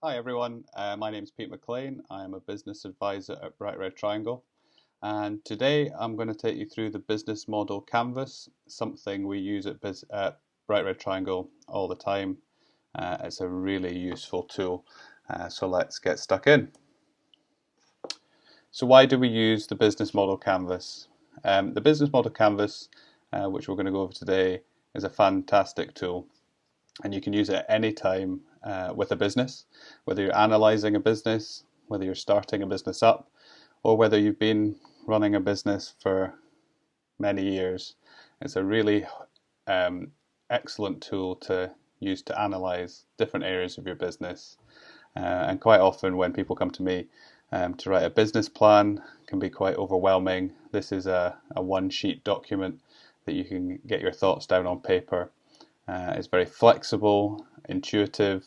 Hi everyone, my name is Pete McLean. I am a business advisor at Bright Red Triangle, and today I'm going to take you through the business model canvas, something we use at Bright Red Triangle all the time. It's a really useful tool, so let's get stuck in. So why do we use the business model canvas? The business model canvas, which we're going to go over today, is a fantastic tool, and you can use it at any time with a business, whether you're analyzing a business, whether you're starting a business up, or whether you've been running a business for many years. It's a really excellent tool to use to analyze different areas of your business. And quite often when people come to me to write a business plan, it can be quite overwhelming. This is a one-sheet document that you can get your thoughts down on paper. It's very flexible, intuitive,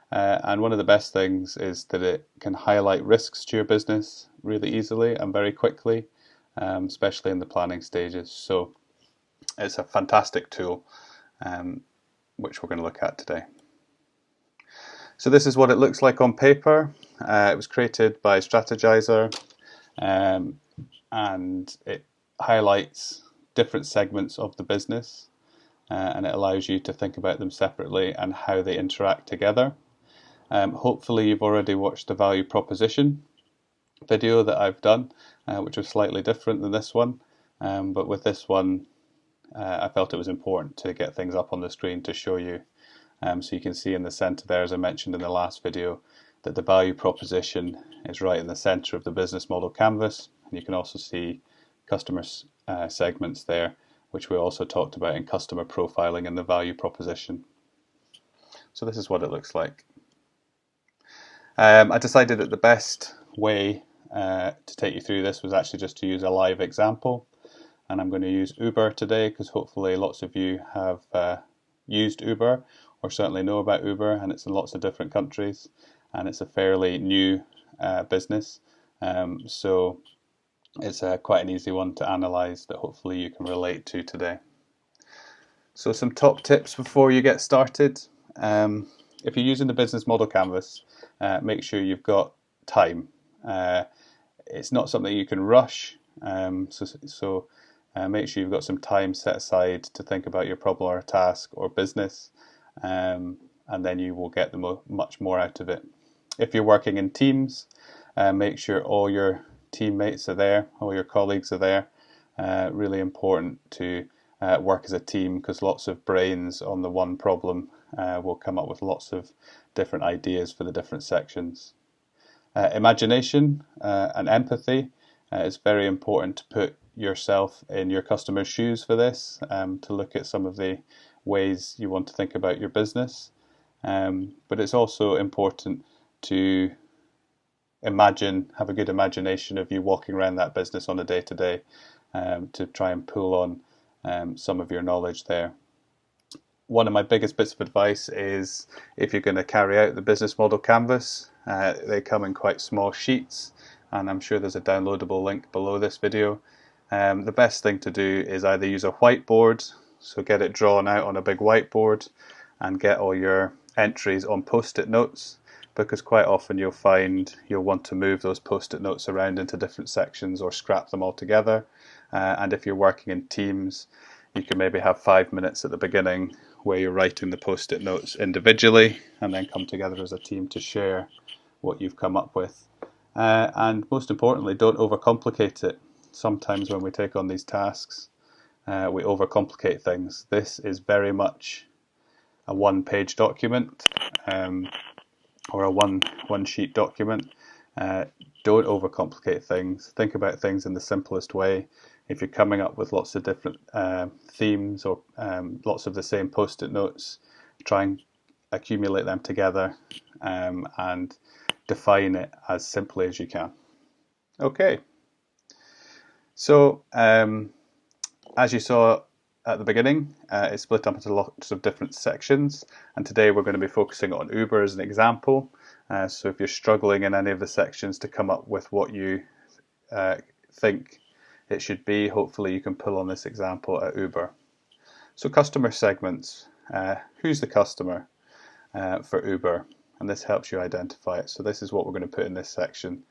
and one of the best things is that it can highlight risks to your business really easily and very quickly, especially in the planning stages. So it's a fantastic tool, which we're going to look at today. So this is what it looks like on paper. It was created by Strategizer, and it highlights different segments of the business, and it allows you to think about them separately and how they interact together. Hopefully you've already watched the value proposition video that I've done, which was slightly different than this one, but with this one I felt it was important to get things up on the screen to show you. So you can see in the center there, as I mentioned in the last video, that the value proposition is right in the center of the business model canvas, and you can also see customer segments there, which we also talked about in customer profiling and the value proposition. So this is what it looks like. I decided that the best way to take you through this was actually just to use a live example, and I'm going to use Uber today because hopefully lots of you have used Uber or certainly know about Uber, and it's in lots of different countries, and it's a fairly new business, so it's quite an easy one to analyze that hopefully you can relate to today. So some top tips before you get started. If you're using the business model canvas, make sure you've got time. It's not something you can rush, so make sure you've got some time set aside to think about your problem or task or business, and then you will get much more out of it. If you're working in teams, make sure all your teammates are there, all your colleagues are there. Really important to work as a team, because lots of brains on the one problem will come up with lots of different ideas for the different sections. Imagination and empathy is very important to put yourself in your customer's shoes for this, to look at some of the ways you want to think about your business. But it's also important to have a good imagination of you walking around that business on a day-to-day, to try and pull on some of your knowledge there. One of my biggest bits of advice is, if you're going to carry out the business model canvas, they come in quite small sheets, and I'm sure there's a downloadable link below this video. The best thing to do is either use a whiteboard, so get it drawn out on a big whiteboard, and get all your entries on post-it notes, because quite often you'll find you'll want to move those post-it notes around into different sections or scrap them all together. And if you're working in teams, you can maybe have 5 minutes at the beginning where you're writing the post-it notes individually, and then come together as a team to share what you've come up with. And most importantly, don't overcomplicate it. Sometimes when we take on these tasks, we overcomplicate things. This is very much a one-page document, or a one-sheet document. Don't overcomplicate things. Think about things in the simplest way. If you're coming up with lots of different themes, or lots of the same post-it notes, try and accumulate them together, and define it as simply as you can. Okay, so as you saw at the beginning, it's split up into lots of different sections, and today we're going to be focusing on Uber as an example. So if you're struggling in any of the sections to come up with what you think it should be, hopefully you can pull on this example at Uber. So customer segments. Who's the customer for Uber? and this helps you identify it. So this is what we're going to put in this section.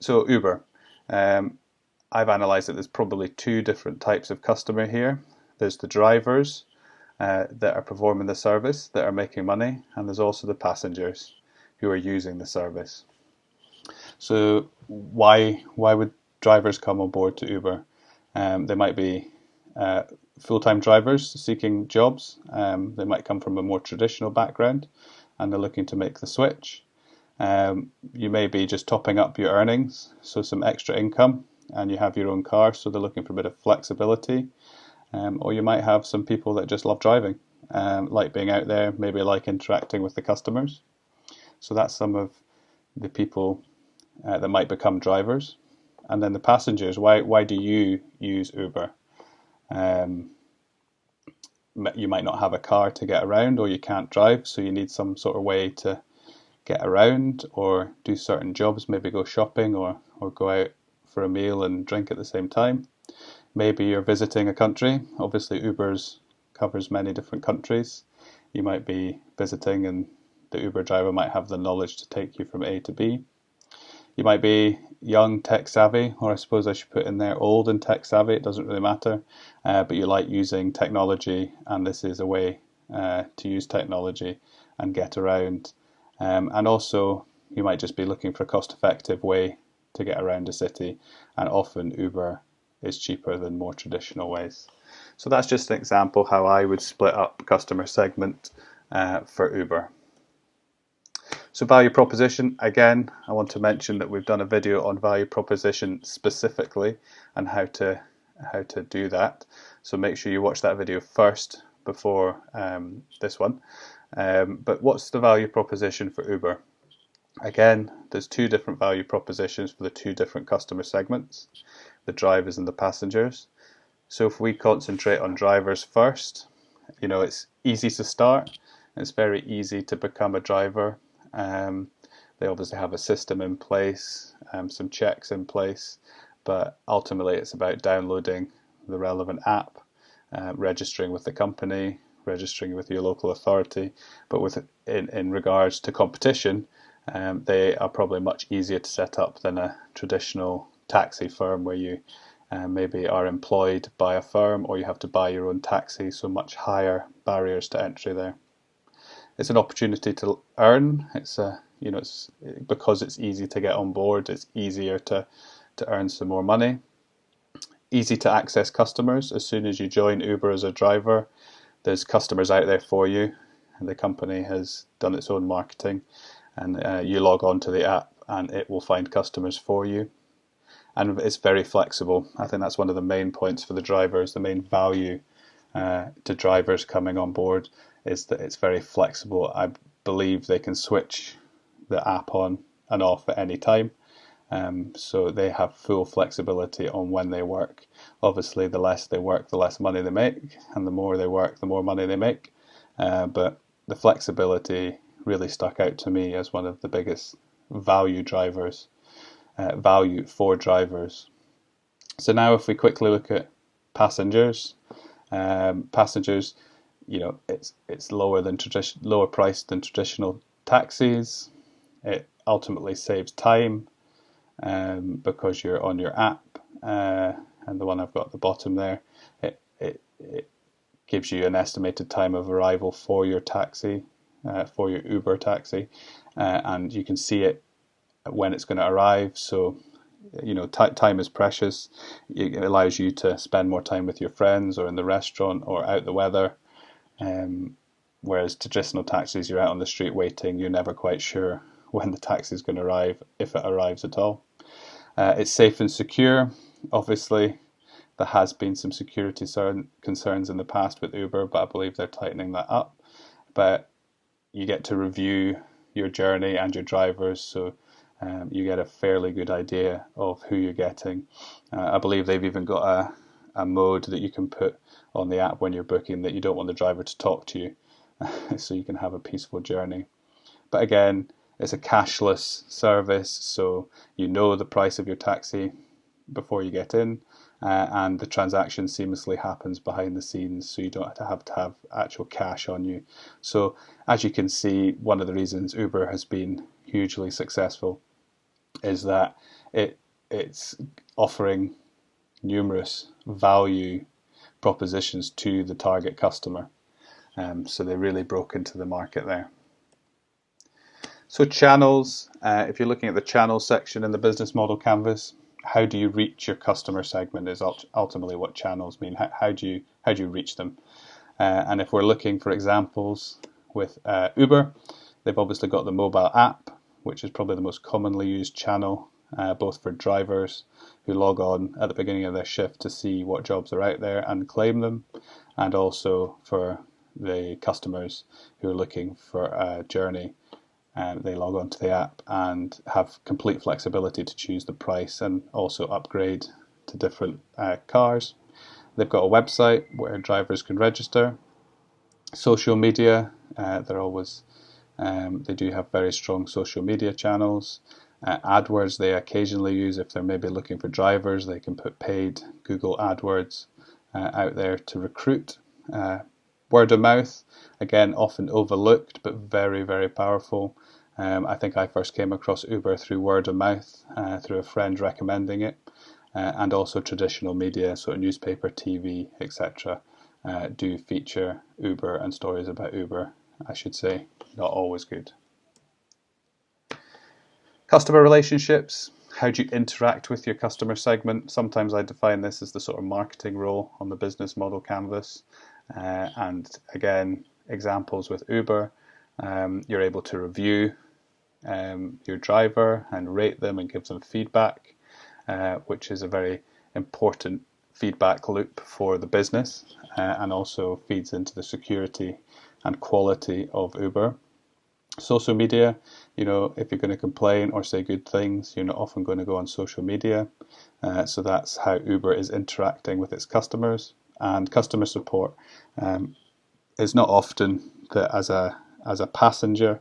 So Uber, I've analysed that there's probably two different types of customer here. There's the drivers that are performing the service, that are making money, and there's also the passengers who are using the service. So why would drivers come on board to Uber? They might be full-time drivers seeking jobs. They might come from a more traditional background and they're looking to make the switch. You may be just topping up your earnings, so some extra income, and you have your own car, so they're looking for a bit of flexibility. Or you might have some people that just love driving, like being out there, maybe like interacting with the customers. So that's some of the people that might become drivers. And then the passengers, why do you use Uber? You might not have a car to get around, or you can't drive, so you need some sort of way to get around or do certain jobs, maybe go shopping or go out for a meal and drink at the same time. Maybe you're visiting a country. Obviously Uber's covers many different countries. You might be visiting and the Uber driver might have the knowledge to take you from A to B. You might be young, tech savvy, or I suppose I should put in there old and tech savvy, it doesn't really matter, but you like using technology, and this is a way to use technology and get around. And also you might just be looking for a cost-effective way to get around a city, and often Uber is cheaper than more traditional ways. So that's just an example how I would split up customer segment for Uber. So value proposition, again, I want to mention that we've done a video on value proposition specifically and how to do that. So make sure you watch that video first before this one. But what's the value proposition for Uber? Again, there's two different value propositions for the two different customer segments, the drivers and the passengers. So if we concentrate on drivers first, it's easy to start. It's very easy to become a driver. They obviously have a system in place, some checks in place, but ultimately it's about downloading the relevant app, registering with the company, registering with your local authority. But in regards to competition, they are probably much easier to set up than a traditional taxi firm where you maybe are employed by a firm or you have to buy your own taxi, so much higher barriers to entry there. It's an opportunity to earn. It's because it's easy to get on board. It's easier to earn some more money. Easy to access customers. As soon as you join Uber as a driver, there's customers out there for you, and the company has done its own marketing, and you log on to the app and it will find customers for you. And it's very flexible. I think that's one of the main points for the drivers. The main value to drivers coming on board is that it's very flexible. I believe they can switch the app on and off at any time. So they have full flexibility on when they work. Obviously, the less they work, the less money they make, and the more they work, the more money they make. But the flexibility really stuck out to me as one of the biggest value for drivers. So now if we quickly look at passengers, it's lower priced than traditional taxis. It ultimately saves time because you're on your app, and the one I've got at the bottom there, it gives you an estimated time of arrival for your taxi, for your Uber taxi, and you can see it when it's going to arrive. So time is precious. It allows you to spend more time with your friends or in the restaurant or out the weather. Whereas traditional taxis, you're out on the street waiting, you're never quite sure when the taxi is going to arrive, if it arrives at all. It's safe and secure. Obviously, there has been some security concerns in the past with Uber, but I believe they're tightening that up. But you get to review your journey and your drivers, so you get a fairly good idea of who you're getting. I believe they've even got a mode that you can put on the app when you're booking that you don't want the driver to talk to you, so you can have a peaceful journey. But again, it's a cashless service, so you know the price of your taxi before you get in, and the transaction seamlessly happens behind the scenes, so you don't have to have actual cash on you. So as you can see, one of the reasons Uber has been hugely successful is that it's offering numerous value propositions to the target customer. So they really broke into the market there. So channels, if you're looking at the channel section in the business model canvas, how do you reach your customer segment is ultimately what channels mean. How do you reach them? And if we're looking for examples with Uber, they've obviously got the mobile app, which is probably the most commonly used channel, both for drivers who log on at the beginning of their shift to see what jobs are out there and claim them, and also for the customers who are looking for a journey. They log on to the app and have complete flexibility to choose the price and also upgrade to different cars. They've got a website where drivers can register. Social media, they do have very strong social media channels. AdWords they occasionally use if they're maybe looking for drivers. They can put paid Google AdWords out there to recruit. Word of mouth, again, often overlooked, but very, very powerful. I think I first came across Uber through word of mouth, through a friend recommending it, and also traditional media, so newspaper, TV, etc. Do feature Uber and stories about Uber, I should say. Not always good. Customer relationships. How do you interact with your customer segment? Sometimes I define this as the sort of marketing role on the business model canvas. And again, examples with Uber, you're able to review your driver and rate them and give them feedback, which is a very important feedback loop for the business, and also feeds into the security and quality of Uber. Social media, if you're going to complain or say good things, you're not often going to go on social media. So that's how Uber is interacting with its customers. And customer support is not often that as a passenger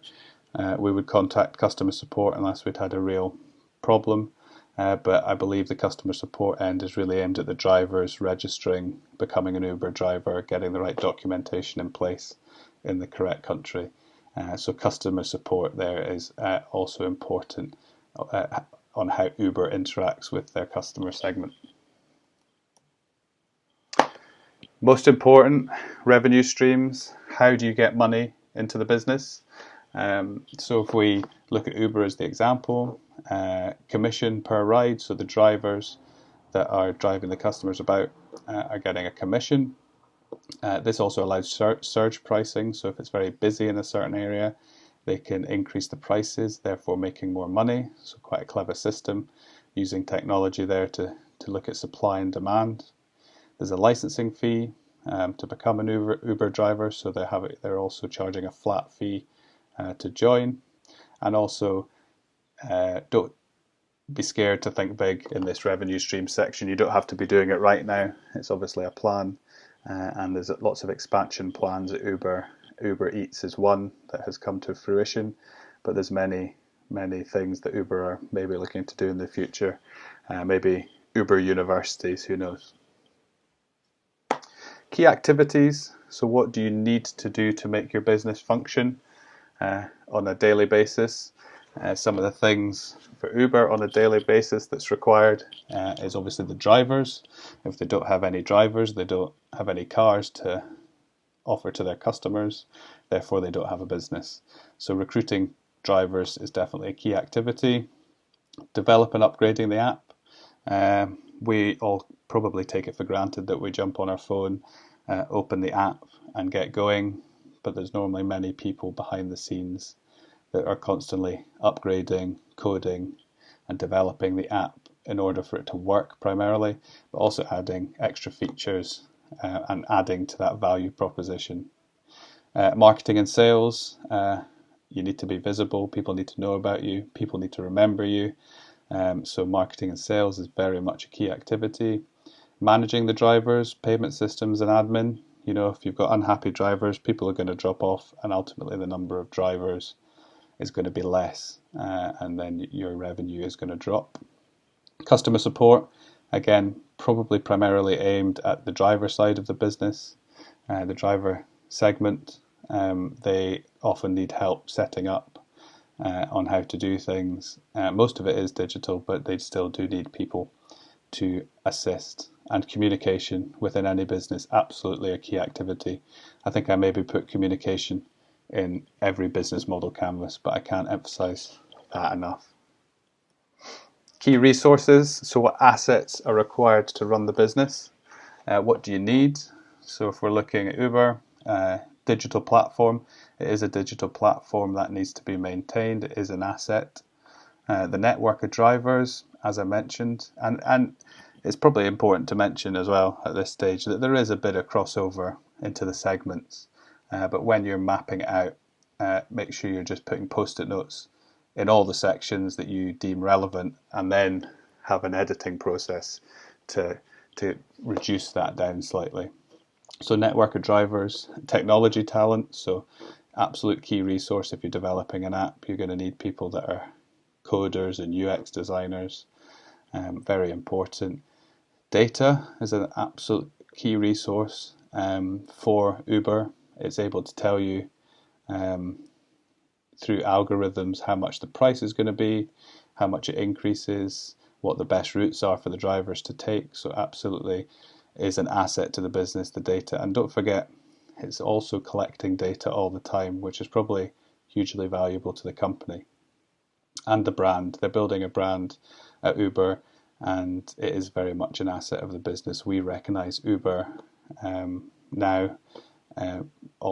we would contact customer support unless we'd had a real problem. But I believe the customer support end is really aimed at the drivers registering, becoming an Uber driver, getting the right documentation in place in the correct country. So customer support there is also important on how Uber interacts with their customer segment. Most important, revenue streams. How do you get money into the business? So if we look at Uber as the example, commission per ride, so the drivers that are driving the customers about are getting a commission. This also allows surge pricing, so if it's very busy in a certain area, they can increase the prices, therefore making more money. So quite a clever system, using technology there to look at supply and demand. There's a licensing fee to become an Uber driver, so they're also charging a flat fee to join. And also, don't be scared to think big in this revenue stream section. You don't have to be doing it right now. It's obviously a plan, and there's lots of expansion plans at Uber. Uber Eats is one that has come to fruition, but there's many things that Uber are maybe looking to do in the future. Maybe Uber universities, who knows. Key activities. So what do you need to do to make your business function on a daily basis? Some of the things for Uber on a daily basis that's required is obviously the drivers. If they don't have any drivers, they don't have any cars to offer to their customers, therefore they don't have a business. So recruiting drivers is definitely a key activity. Develop and upgrading the app. We all probably take it for granted that we jump on our phone, open the app and get going, but there's normally many people behind the scenes that are constantly upgrading, coding and developing the app in order for it to work primarily, but also adding extra features and adding to that value proposition. Marketing and sales, you need to be visible, people need to know about you, people need to remember you. So marketing and sales is very much a key activity. Managing the drivers, payment systems and admin. If you've got unhappy drivers, people are going to drop off, and ultimately the number of drivers is going to be less, and then your revenue is going to drop. Customer support, Again, probably primarily aimed at the driver side of the business, the driver segment. They often need help setting up on how to do things. Most of it is digital, but they still do need people to assist. And communication within any business, absolutely a key activity. I think I maybe put communication in every business model canvas, but I can't emphasize that enough. Key resources, so what assets are required to run the business? What do you need? So if we're looking at Uber, digital platform, it is a digital platform that needs to be maintained. It is an asset. The network of drivers, as I mentioned, and it's probably important to mention as well at this stage that there is a bit of crossover into the segments, but when you're mapping it out, make sure you're just putting post-it notes in all the sections that you deem relevant, and then have an editing process to reduce that down slightly. So network of drivers, technology talent, so absolute key resource. If you're developing an app, you're going to need people that are coders and UX designers, very important. Data is an absolute key resource for Uber. It's able to tell you through algorithms how much the price is going to be, how much it increases, what the best routes are for the drivers to take. So absolutely is an asset to the business, the data. And don't forget, it's also collecting data all the time, which is probably hugely valuable to the company. And the brand, they're building a brand at Uber, and it is very much an asset of the business. We recognize Uber now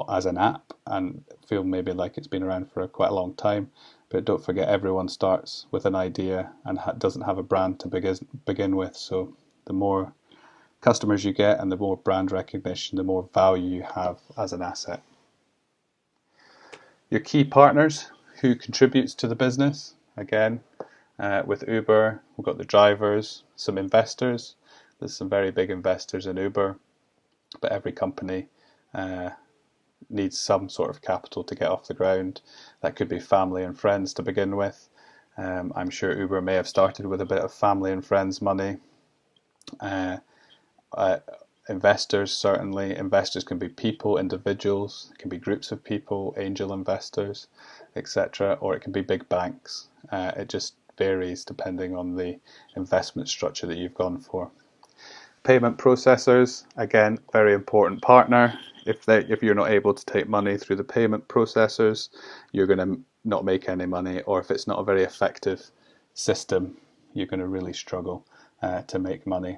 as an app and feel maybe like it's been around for quite a long time, but don't forget everyone starts with an idea and doesn't have a brand to begin with. So the more customers you get and the more brand recognition, the more value you have as an asset. Your key partners, who contributes to the business? Again, with Uber, we've got the drivers, some investors. There's some very big investors in Uber, but every company needs some sort of capital to get off the ground. That could be family and friends to begin with. I'm sure Uber may have started with a bit of family and friends money. Investors, certainly. Investors can be people, individuals, it can be groups of people, angel investors, etc., or it can be big banks. It just varies depending on the investment structure that you've gone for. Payment processors, again, very important partner. If you're not able to take money through the payment processors, you're going to not make any money, or if it's not a very effective system, you're going to really struggle to make money.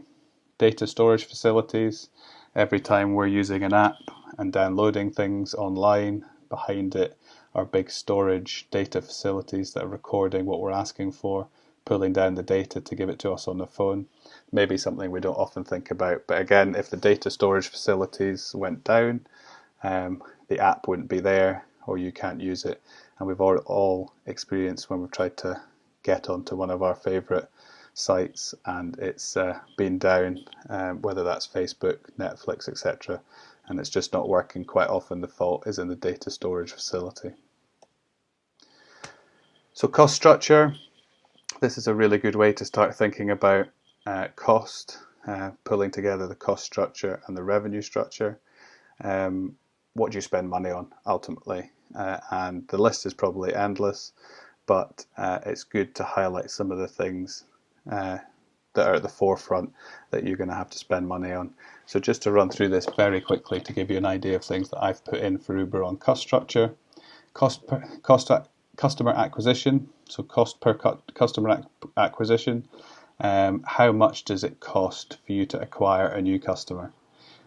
Data storage facilities, every time we're using an app and downloading things online, behind it are big storage data facilities that are recording what we're asking for, pulling down the data to give it to us on the phone. Maybe something we don't often think about, but again, if the data storage facilities went down, the app wouldn't be there, or you can't use it. And we've all experienced when we've tried to get onto one of our favourite sites and it's been down, whether that's Facebook, Netflix, etc., and it's just not working. Quite often the fault is in the data storage facility. So cost structure, this is a really good way to start thinking about cost, pulling together the cost structure and the revenue structure. What do you spend money on ultimately? And the list is probably endless, but it's good to highlight some of the things that are at the forefront that you're going to have to spend money on. So just to run through this very quickly to give you an idea of things that I've put in for Uber on cost structure. Customer acquisition, so cost per customer acquisition. How much does it cost for you to acquire a new customer?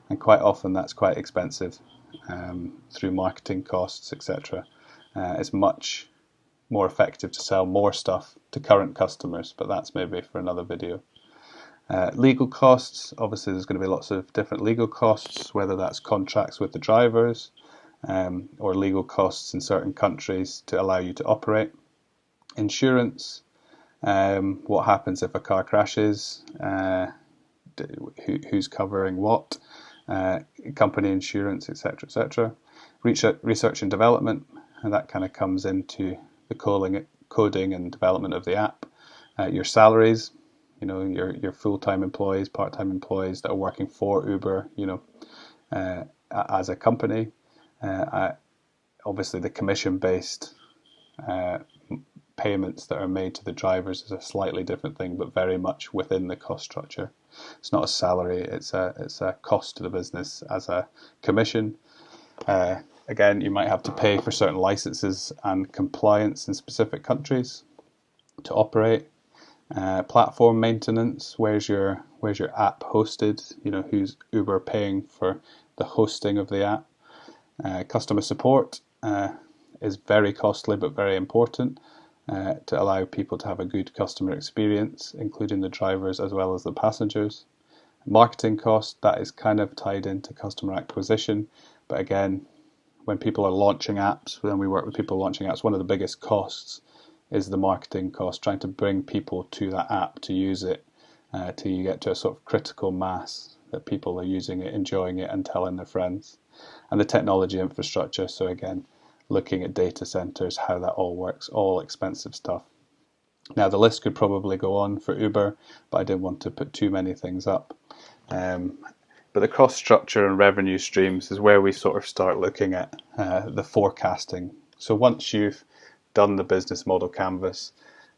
And quite often that's quite expensive through marketing costs, etc. It's much more effective to sell more stuff to current customers, but that's maybe for another video. Legal costs, obviously there's going to be lots of different legal costs, whether that's contracts with the drivers or legal costs in certain countries to allow you to operate. Insurance, what happens if a car crashes, who's covering what, company insurance, etc., etc. Research and development, and that kind of comes into the coding and development of the app. Your salaries, you know, your full-time employees, part-time employees that are working for Uber, you know, as a company. Obviously, the commission-based payments that are made to the drivers is a slightly different thing, but very much within the cost structure. It's not a salary; it's a cost to the business as a commission. Again, you might have to pay for certain licenses and compliance in specific countries to operate. Platform maintenance, where's your app hosted? You know, who's Uber paying for the hosting of the app? Customer support is very costly but very important to allow people to have a good customer experience, including the drivers as well as the passengers. Marketing cost, that is kind of tied into customer acquisition, but again, when people are launching apps, when we work with people launching apps, one of the biggest costs is the marketing cost, trying to bring people to that app to use it till you get to a sort of critical mass that people are using it, enjoying it, and telling their friends. And the technology infrastructure, so again, looking at data centers, how that all works, all expensive stuff. Now, the list could probably go on for Uber, but I didn't want to put too many things up. But the cost structure and revenue streams is where we sort of start looking at the forecasting. So once you've done the business model canvas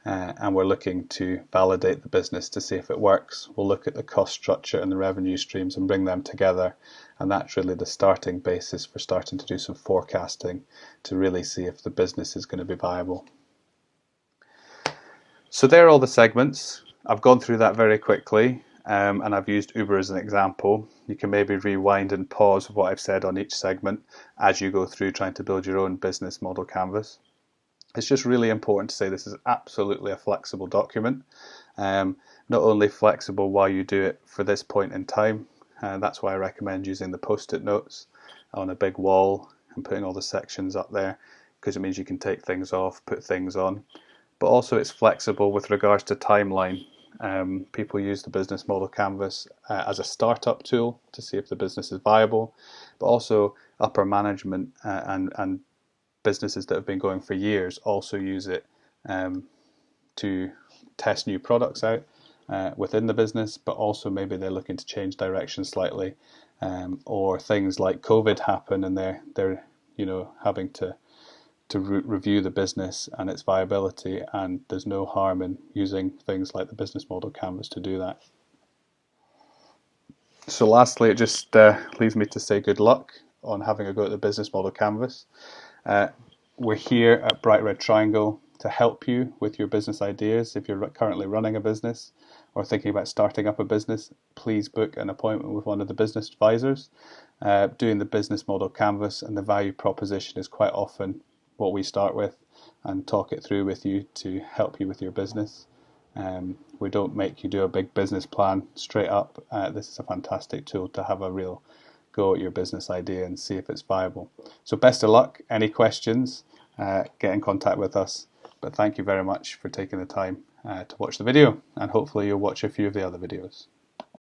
and we're looking to validate the business to see if it works, we'll look at the cost structure and the revenue streams and bring them together. And that's really the starting basis for starting to do some forecasting to really see if the business is going to be viable. So there are all the segments. I've gone through that very quickly. And I've used Uber as an example. You can maybe rewind and pause what I've said on each segment as you go through trying to build your own business model canvas. It's just really important to say this is absolutely a flexible document. Not only flexible while you do it for this point in time, that's why I recommend using the post-it notes on a big wall and putting all the sections up there, because it means you can take things off, put things on. But also it's flexible with regards to timeline. People use the business model canvas as a startup tool to see if the business is viable, but also upper management and businesses that have been going for years also use it to test new products out within the business, but also maybe they're looking to change direction slightly, or things like COVID happen and they're you know, having to review the business and its viability, and there's no harm in using things like the business model canvas to do that. So lastly, it just leaves me to say good luck on having a go at the business model canvas. We're here at Bright Red Triangle to help you with your business ideas. If you're currently running a business or thinking about starting up a business, please book an appointment with one of the business advisors. Doing the business model canvas and the value proposition is quite often what we start with and talk it through with you to help you with your business. We don't make you do a big business plan straight up. This is a fantastic tool to have a real go at your business idea and see if it's viable. So best of luck. Any questions, get in contact with us. But thank you very much for taking the time to watch the video, and hopefully you'll watch a few of the other videos.